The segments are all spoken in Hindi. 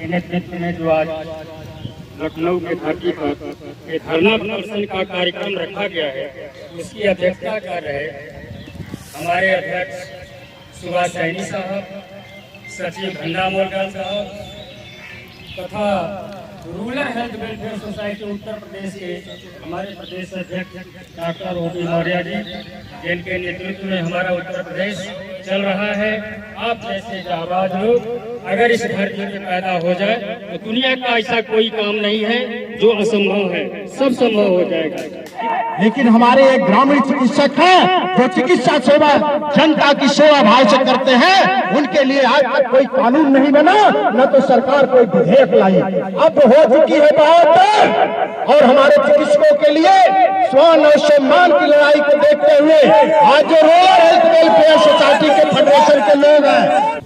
के नेतृत्व में जो आज लखनऊ की धरती पर ये धरना प्रदर्शन का कार्यक्रम रखा गया है, उसकी अध्यक्षता कर रहे हमारे अध्यक्ष सुभाष सैनी साहब, सचिव घंटा मोलकर साहब तथा rural health welfare society Uttar Pradesh के हमारे प्रदेश अध्यक्ष डॉक्टर ओपी मौर्य जी, जिनके नेतृत्व में हमारा उत्तर प्रदेश चल रहा है। आप जैसे जाबाज लोग अगर इस धरती पे पैदा हो जाए तो दुनिया का ऐसा कोई काम नहीं है जो असंभव है, सब संभव हो जाएगा। लेकिन हमारे एक ग्रामीण चिकित्सक हैं जो चिकित्सा सेवा जनता की सेवा भाव से करते हैं, उनके लिए आज तक कोई कानून नहीं बना, न तो सरकार कोई विधेयक लाई। अब हो चुकी है बहुत, और हमारे चिकित्सकों के लिए स्वान और सम्मान की लड़ाई को देखते हुए आज जो रूरल हेल्थ वेलफेयर सोसाइटी के फेडरेशन के लोग हैं,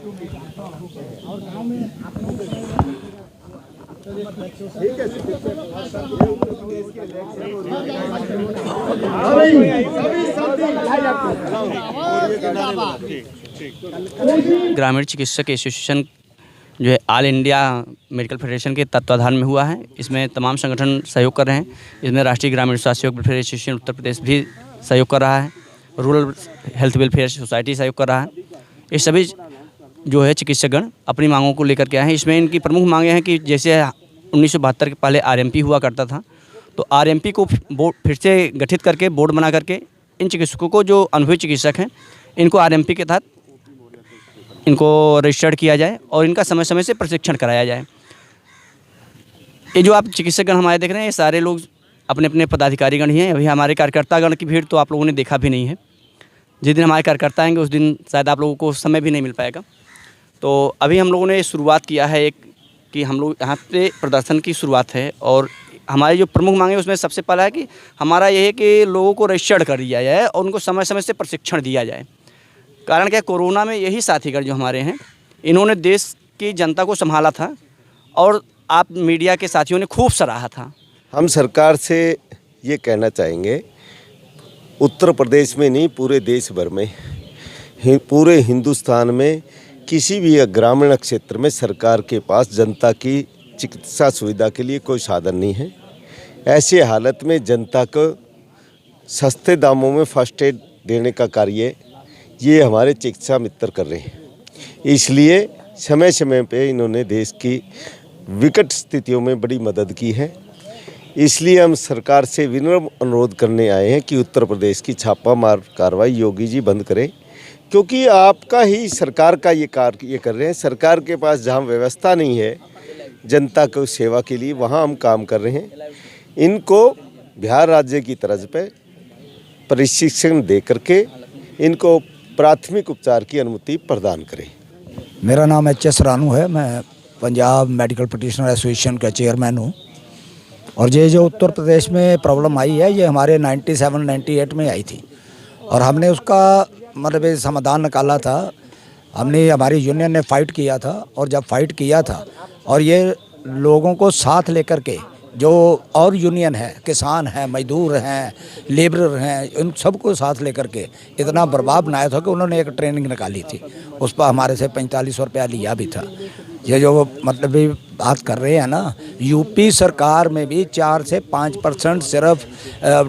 ग्रामीण चिकित्सक एसोसिएशन जो है ऑल इंडिया मेडिकल फेडरेशन के तत्वाधान में हुआ है। इसमें तमाम संगठन सहयोग कर रहे हैं। इसमें राष्ट्रीय ग्रामीण स्वास्थ्य वेलफेयर एसोसिएशन उत्तर प्रदेश भी सहयोग कर रहा है, रूरल हेल्थ वेलफेयर सोसाइटी सहयोग कर रहा है। ये सभी जो है चिकित्सकगण अपनी मांगों को लेकर के आए हैं। इसमें इनकी प्रमुख मांगें हैं कि जैसे 1972 के पहले आरएमपी हुआ करता था, तो आरएमपी को बोर्ड फिर से गठित करके बोर्ड बना करके इन चिकित्सकों को, जो अनुभवी चिकित्सक हैं, इनको आरएमपी के तहत इनको रजिस्टर्ड किया जाए और इनका समय समय से प्रशिक्षण कराया जाए। ये जो आप चिकित्सकगण हमारे देख रहे हैं, ये सारे लोग अपने अपने पदाधिकारीगण ही हैं। अभी हमारे कार्यकर्तागण की भीड़ तो आप लोगों ने देखा भी नहीं है। जिस दिन हमारे कार्यकर्ता आएंगे उस दिन शायद आप लोगों को समय भी नहीं मिल पाएगा। तो अभी हम लोगों ने शुरुआत किया है एक कि हम लोग यहाँ पे प्रदर्शन की शुरुआत है, और हमारी जो प्रमुख मांग है उसमें सबसे पहला है कि हमारा ये है कि लोगों को रजिस्टर्ड कर दिया जाए और उनको समय समय से प्रशिक्षण दिया जाए। कारण क्या, कोरोना में यही साथीगण जो हमारे हैं, इन्होंने देश की जनता को संभाला था और आप मीडिया के साथियों ने खूब सराहा था। हम सरकार से ये कहना चाहेंगे, उत्तर प्रदेश में नहीं पूरे देश भर में, पूरे हिंदुस्तान में किसी भी ग्रामीण क्षेत्र में सरकार के पास जनता की चिकित्सा सुविधा के लिए कोई साधन नहीं है। ऐसे हालत में जनता को सस्ते दामों में फर्स्ट एड देने का कार्य ये हमारे चिकित्सा मित्र कर रहे हैं। इसलिए समय समय पे इन्होंने देश की विकट स्थितियों में बड़ी मदद की है। इसलिए हम सरकार से विनम्र अनुरोध करने आए हैं कि उत्तर प्रदेश की छापामार कार्रवाई योगी जी बंद करें, क्योंकि आपका ही सरकार का ये कार्य ये कर रहे हैं। सरकार के पास जहाँ व्यवस्था नहीं है जनता को सेवा के लिए, वहाँ हम काम कर रहे हैं। इनको बिहार राज्य की तर्ज पे प्रशिक्षण दे करके इनको प्राथमिक उपचार की अनुमति प्रदान करें। मेरा नाम एच.एस. रानू है, मैं पंजाब मेडिकल प्रैक्टिशनर एसोसिएशन का चेयरमैन हूँ। और ये जो उत्तर प्रदेश में प्रॉब्लम आई है, ये हमारे 97-98 में आई थी, और हमने उसका मतलब समाधान निकाला था। हमने, हमारी यूनियन ने फाइट किया था, और जब फाइट किया था और ये लोगों को साथ लेकर के, जो और यूनियन है, किसान हैं, मजदूर हैं, लेबरर हैं, उन सबको साथ लेकर के इतना बर्बाद बनाया था कि उन्होंने एक ट्रेनिंग निकाली थी। उस पर हमारे से 4500 रुपया लिया भी था। ये जो मतलब भी बात कर रहे हैं ना, यूपी सरकार में भी 4 से 5% सिर्फ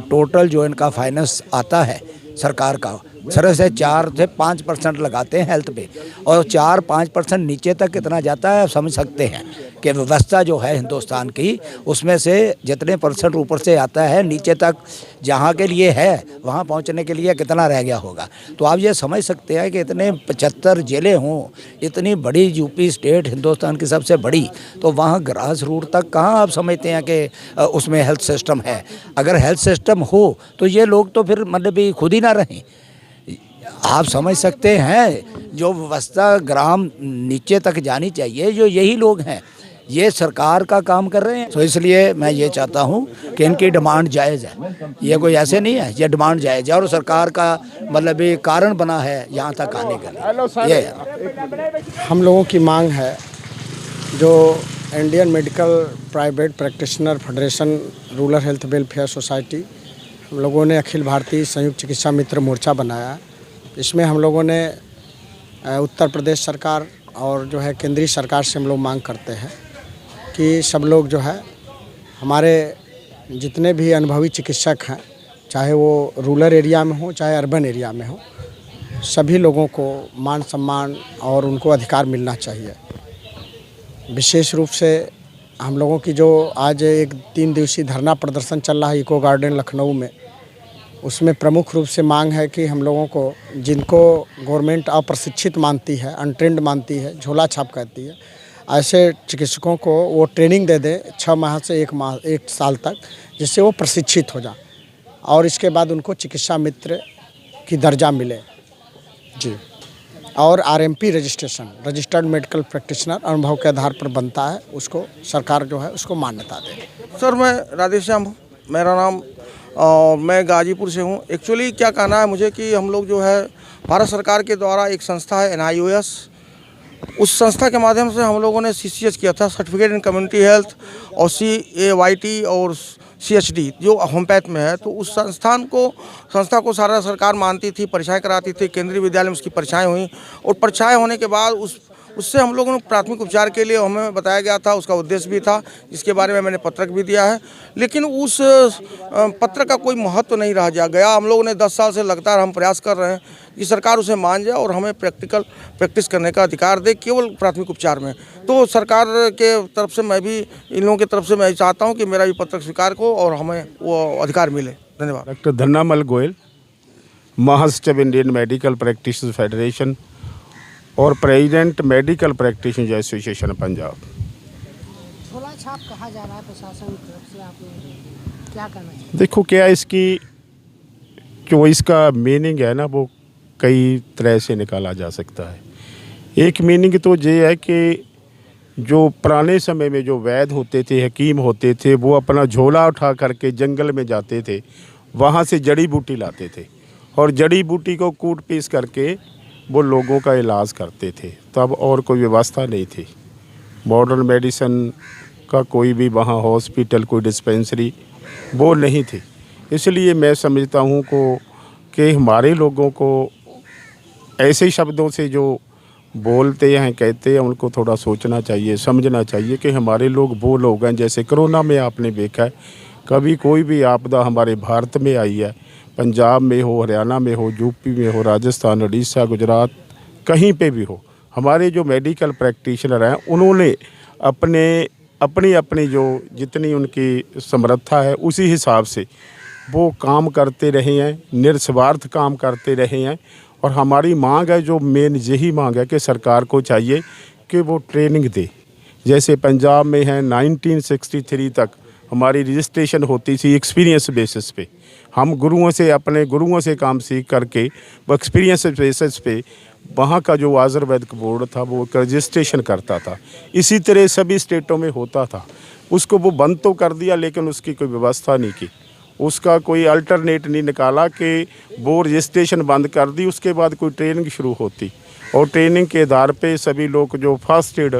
टोटल जो इनका फाइनेंस आता है सरकार का, सिर्फ से 4 से 5% लगाते हैं हेल्थ पे, और 4-5% नीचे तक कितना जाता है आप समझ सकते हैं कि व्यवस्था जो है हिंदुस्तान की, उसमें से जितने % ऊपर से आता है नीचे तक जहाँ के लिए है वहाँ पहुँचने के लिए कितना रह गया होगा। तो आप ये समझ सकते हैं कि इतने 75 जिले हों, इतनी बड़ी यूपी स्टेट हिंदुस्तान की सबसे बड़ी, तो वहाँ ग्रास रूट तक कहाँ आप समझते हैं कि उसमें हेल्थ सिस्टम है। अगर हेल्थ सिस्टम हो तो ये लोग तो फिर मतलब भी खुद ही ना रहें। आप समझ सकते हैं जो व्यवस्था ग्राम नीचे तक जानी चाहिए, जो यही लोग हैं, ये सरकार का काम कर रहे हैं। तो इसलिए मैं ये चाहता हूँ कि इनकी डिमांड जायज़ है, ये कोई ऐसे नहीं है, ये डिमांड जायज़ है और सरकार का मतलब ये कारण बना है यहाँ तक आने का लिए। ये हम लोगों की मांग है, जो Indian medical private practitioner federation rural health welfare society, हम लोगों ने अखिल भारतीय संयुक्त चिकित्सा मित्र मोर्चा बनाया। इसमें हम लोगों ने उत्तर प्रदेश सरकार और जो है केंद्रीय सरकार से हम लोग मांग करते हैं कि सब लोग जो है हमारे जितने भी अनुभवी चिकित्सक हैं, चाहे वो रूरल एरिया में हो चाहे अर्बन एरिया में हो, सभी लोगों को मान सम्मान और उनको अधिकार मिलना चाहिए। विशेष रूप से हम लोगों की जो आज एक 3 दिवसीय धरना प्रदर्शन चल रहा है इको गार्डन लखनऊ में, उसमें प्रमुख रूप से मांग है कि हम लोगों को, जिनको गवर्नमेंट अप्रशिक्षित मानती है, अनट्रेंड मानती है, झोला छाप कहती है, ऐसे चिकित्सकों को वो ट्रेनिंग दे दे 6 माह से 1 साल तक, जिससे वो प्रशिक्षित हो जाए और इसके बाद उनको चिकित्सा मित्र की दर्जा मिले जी। और RMP registration, registered medical practitioner अनुभव के आधार पर बनता है, उसको सरकार जो है उसको मान्यता दे। सर मैं राधेश्याम हूँ, मेरा नाम, मैं गाजीपुर से हूँ। एक्चुअली क्या कहना है मुझे कि हम लोग जो है भारत सरकार के द्वारा एक संस्था है NIOS, उस संस्था के माध्यम से हम लोगों ने CCH किया था, सर्टिफिकेट इन कम्युनिटी हेल्थ, और CAYT और CHD जो होम्योपैथ में है। तो उस संस्था को सारा सरकार मानती थी, परीक्षाएं कराती थी, केंद्रीय विद्यालय में उसकी परीक्षाएं हुई और परीक्षाएं होने के बाद उससे हम लोगों ने प्राथमिक उपचार के लिए हमें बताया गया था, उसका उद्देश्य भी था, जिसके बारे में मैंने पत्रक भी दिया है। लेकिन उस पत्र का कोई महत्व नहीं रह गया। हम लोगों ने 10 साल से लगातार हम प्रयास कर रहे हैं कि सरकार उसे मान जाए और हमें प्रैक्टिस करने का अधिकार दे केवल प्राथमिक उपचार में। तो सरकार के तरफ से मैं भी, इन लोगों की तरफ से मैं चाहता हूँ कि मेरा भी पत्रक स्वीकार को और हमें वो अधिकार मिले। धन्यवाद। डॉक्टर धन्नामल गोयल, महासचिव इंडियन मेडिकल प्रैक्टिशनर्स फेडरेशन और president medical practitioners association Punjab. झोला छाप कहा जा रहा है प्रशासन की तरफ से, आप क्या कहना चाहिए? देखो, क्या इसकी जो इसका मीनिंग है ना, वो कई तरह से निकाला जा सकता है। एक मीनिंग तो ये है कि जो पुराने समय में जो वैद्य होते थे, हकीम होते थे, वो अपना झोला उठा करके जंगल में जाते थे, वहाँ से जड़ी बूटी लाते थे और जड़ी बूटी को कूट पीस करके वो लोगों का इलाज करते थे। तब और कोई व्यवस्था नहीं थी, मॉडर्न मेडिसिन का कोई भी वहाँ हॉस्पिटल, कोई डिस्पेंसरी वो नहीं थी। इसलिए मैं समझता हूँ कि हमारे लोगों को ऐसे शब्दों से जो बोलते हैं, कहते हैं, उनको थोड़ा सोचना चाहिए, समझना चाहिए कि हमारे लोग वो लोग हैं। जैसे कोरोना में आपने देखा है, कभी कोई भी आपदा हमारे भारत में आई है, पंजाब में हो, हरियाणा में हो, यूपी में हो, राजस्थान, उड़ीसा, गुजरात, कहीं पे भी हो, हमारे जो मेडिकल प्रैक्टिशनर हैं उन्होंने अपनी जो जितनी उनकी समर्था है उसी हिसाब से वो काम करते रहे हैं, निस्वार्थ काम करते रहे हैं। और हमारी मांग है, जो मेन यही मांग है कि सरकार को चाहिए कि वो ट्रेनिंग दे। जैसे पंजाब में है 1963 तक हमारी रजिस्ट्रेशन होती थी एक्सपीरियंस बेसिस पे। हम अपने गुरुओं से काम सीख करके वो एक्सपीरियंस बेसिस पे वहाँ का जो आयुर्वेदिक बोर्ड था वो रजिस्ट्रेशन करता था। इसी तरह सभी स्टेटों में होता था। उसको वो बंद तो कर दिया, लेकिन उसकी कोई व्यवस्था नहीं की, उसका कोई अल्टरनेट नहीं निकाला कि वो रजिस्ट्रेशन बंद कर दी, उसके बाद कोई ट्रेनिंग शुरू होती। और ट्रेनिंग के आधार पे सभी लोग जो फर्स्ट एड,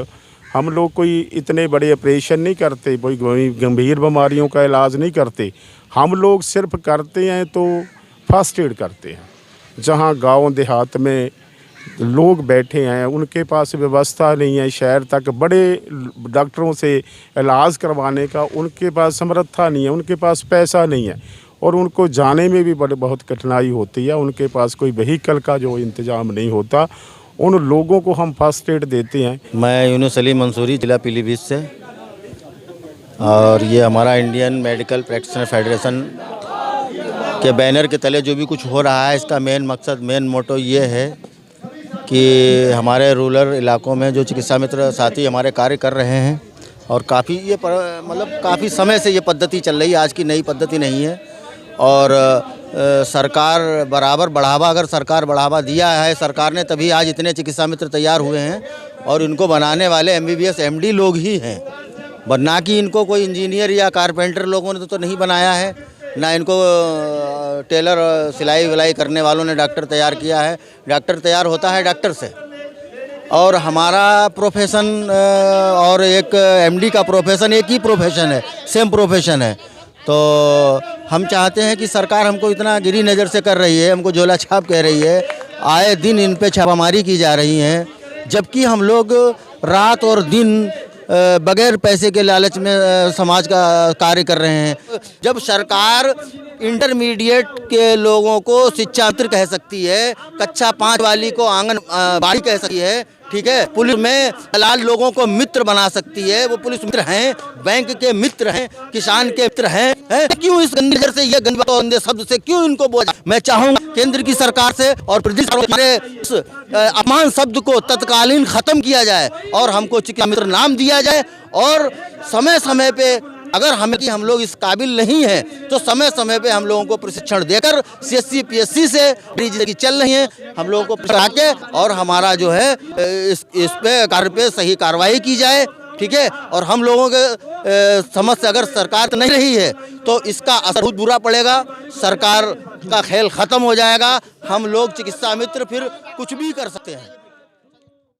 हम लोग कोई इतने बड़े ऑपरेशन नहीं करते, कोई गंभीर बीमारियों का इलाज नहीं करते, हम लोग सिर्फ करते हैं तो फर्स्ट एड करते हैं। जहाँ गांव देहात में लोग बैठे हैं, उनके पास व्यवस्था नहीं है, शहर तक बड़े डॉक्टरों से इलाज करवाने का उनके पास समर्था नहीं है, उनके पास पैसा नहीं है और उनको जाने में भी बहुत कठिनाई होती है, उनके पास कोई व्हीकल का जो इंतज़ाम नहीं होता, उन लोगों को हम फर्स्ट एड देते हैं। मैं यूनुस अली मंसूरी, जिला पीलीभीत से, और ये हमारा इंडियन मेडिकल प्रैक्टिशनर फेडरेशन के बैनर के तले जो भी कुछ हो रहा है, इसका मेन मकसद, मेन मोटो ये है कि हमारे रूरल इलाकों में जो चिकित्सा मित्र साथी हमारे कार्य कर रहे हैं, और काफ़ी काफ़ी समय से ये पद्धति चल रही है, आज की नई पद्धति नहीं है। और सरकार बराबर बढ़ावा, अगर सरकार बढ़ावा दिया है सरकार ने, तभी आज इतने चिकित्सा मित्र तैयार हुए हैं और इनको बनाने वाले MBBS MD लोग ही हैं, ना कि इनको कोई इंजीनियर या कारपेंटर लोगों ने तो नहीं बनाया है, ना इनको टेलर सिलाई विलाई करने वालों ने डॉक्टर तैयार किया है। डॉक्टर तैयार होता है डॉक्टर से। और हमारा प्रोफेशन और एक MD का प्रोफेशन एक ही प्रोफेशन है, सेम प्रोफेशन है। तो हम चाहते हैं कि सरकार हमको इतना गिरी नज़र से कर रही है, हमको झोला छाप कह रही है, आए दिन इन पे छापामारी की जा रही है, जबकि हम लोग रात और दिन बगैर पैसे के लालच में समाज का कार्य कर रहे हैं। जब सरकार इंटरमीडिएट के लोगों को शिक्षा मित्र कह सकती है, कक्षा 5 वाली को आंगनबाड़ी कह सकती है, ठीक है, पुलिस में दलाल लोगों को मित्र बना सकती है, वो पुलिस मित्र हैं, बैंक के मित्र हैं, किसान के मित्र हैं, क्यों इस गंदे नजर से, ये गंदे शब्द से क्यों इनको बोला? मैं चाहूंगा केंद्र की सरकार से और प्रदेश हमारे इस अपमान शब्द को तत्कालीन खत्म किया जाए और हमको चिकित्सा मित्र नाम दिया जाए, और समय समय पे अगर हम लोग इस काबिल नहीं हैं तो समय समय पे हम लोगों को प्रशिक्षण देकर CSC PSC से जिंदगी चल रही है, हम लोगों को प्रशिक्षण के और हमारा जो है इस पे कार्य पे सही कार्रवाई की जाए, ठीक है। और हम लोगों के समझ से अगर सरकार नहीं रही है तो इसका असर बहुत बुरा पड़ेगा, सरकार का खेल खत्म हो जाएगा, हम लोग चिकित्सा मित्र फिर कुछ भी कर सकते हैं।